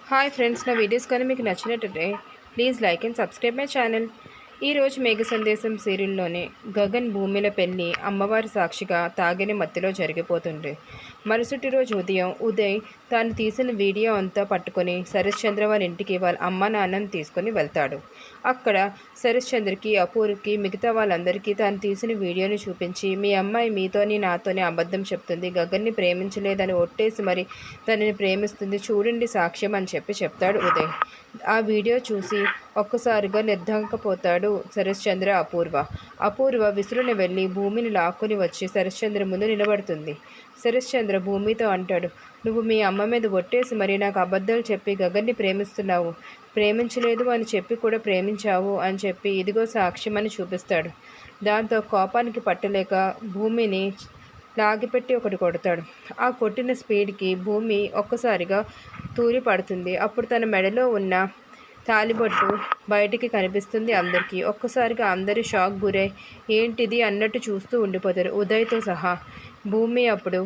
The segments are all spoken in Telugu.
హాయ్ ఫ్రెండ్స్, నా వీడియోస్ కానీ మీకు నచ్చినట్లయితే please like and subscribe my channel. ఈరోజు మేఘ సందేశం సీరియల్లోనే గగన్ భూమిల పెళ్ళి అమ్మవారి సాక్షిగా తాగిన మత్తులో జరిగిపోతుంది. మరుసటి రోజు ఉదయ్ తాను తీసిన వీడియో అంతా పట్టుకొని శరత్చంద్ర వాళ్ళ ఇంటికి వాళ్ళ అమ్మ నాన్నని తీసుకొని వెళ్తాడు. అక్కడ శరత్చంద్రకి, అపూర్వకి, మిగతా వాళ్ళందరికీ తాను తీసిన వీడియోని చూపించి, మీ అమ్మాయి మీతోని నాతోనే అబద్ధం చెప్తుంది, గగన్ని ప్రేమించలేదని ఒట్టేసి మరి తనని ప్రేమిస్తుంది, చూడండి సాక్ష్యం అని చెప్తాడు ఉదయ్. ఆ వీడియో చూసి ఒక్కసారిగా నిర్ధంకపోతాడు శరత్చంద్ర. అపూర్వ విసురుని వెళ్ళి భూమిని లాక్కుని వచ్చి శరత్చంద్ర ముందు నిలబడుతుంది. శరత్చంద్ర భూమితో అంటాడు, నువ్వు మీ అమ్మ మీద ఒట్టేసి మరి నాకు అబద్ధాలు చెప్పి గగన్ని ప్రేమిస్తున్నావు, ప్రేమించలేదు అని చెప్పి కూడా ప్రేమించావు అని చెప్పి ఇదిగో సాక్ష్యం అని చూపిస్తాడు. దాంతో కోపానికి పట్టలేక భూమిని లాగిపెట్టి ఒకటి కొడతాడు. ఆ కొట్టిన స్పీడ్కి భూమి ఒక్కసారిగా తూరి పడుతుంది. అప్పుడు తన మెడలో ఉన్న తాలిబొట్టు బయటికి కనిపిస్తుంది అందరికీ. ఒక్కసారిగా అందరూ షాక్ గురై ఏంటిది అన్నట్టు చూస్తూ ఉండిపోతారు, ఉదయ్తో సహా. భూమి అప్పుడు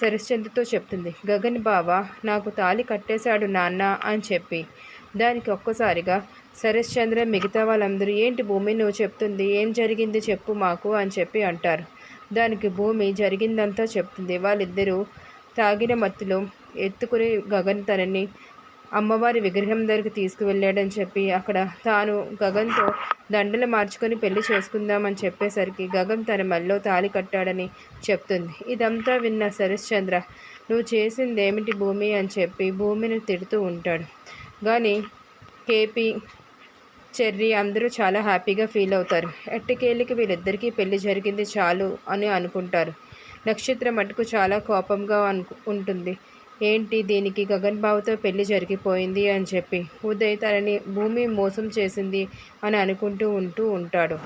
శరత్చంద్రతో చెప్తుంది, గగన్ బావ నాకు తాళి కట్టేశాడు నాన్న అని చెప్పి. దానికి ఒక్కసారిగా శరత్చంద్ర మిగతా వాళ్ళందరూ ఏంటి భూమి నువ్వు చెప్తుంది, ఏం జరిగింది చెప్పు మాకు అని చెప్పి అంటారు. దానికి భూమి జరిగిందంతా చెప్తుంది. వాళ్ళిద్దరూ తాగిన మత్తులో ఎత్తుకుని గగన్ తనని అమ్మవారి విగ్రహం దగ్గరికి తీసుకువెళ్ళాడని చెప్పి అక్కడ తాను గగన్తో దండలు మార్చుకొని పెళ్లి చేసుకుందామని చెప్పేసరికి గగన్ తన మెల్లో తాళి కట్టాడని చెప్తుంది. ఇదంతా విన్న శరత్చంద్ర నువ్వు చేసిందేమిటి భూమి అని చెప్పి భూమిని తిడుతూ ఉంటాడు. కానీ కేపీ, చెర్రీ అందరూ చాలా హ్యాపీగా ఫీల్ అవుతారు. ఎట్టకేళ్ళకి వీళ్ళిద్దరికీ పెళ్లి జరిగింది చాలు అని అనుకుంటారు. నక్షత్రం మటుకు చాలా కోపంగా ఉంటుంది. ఏంటి దీనికి గగన్ బాబుతో పెళ్లి జరిగిపోయింది అని చెప్పి ఉదయ్ తనని భూమి మోసం చేసింది అని అనుకుంటూ ఉంటాడు.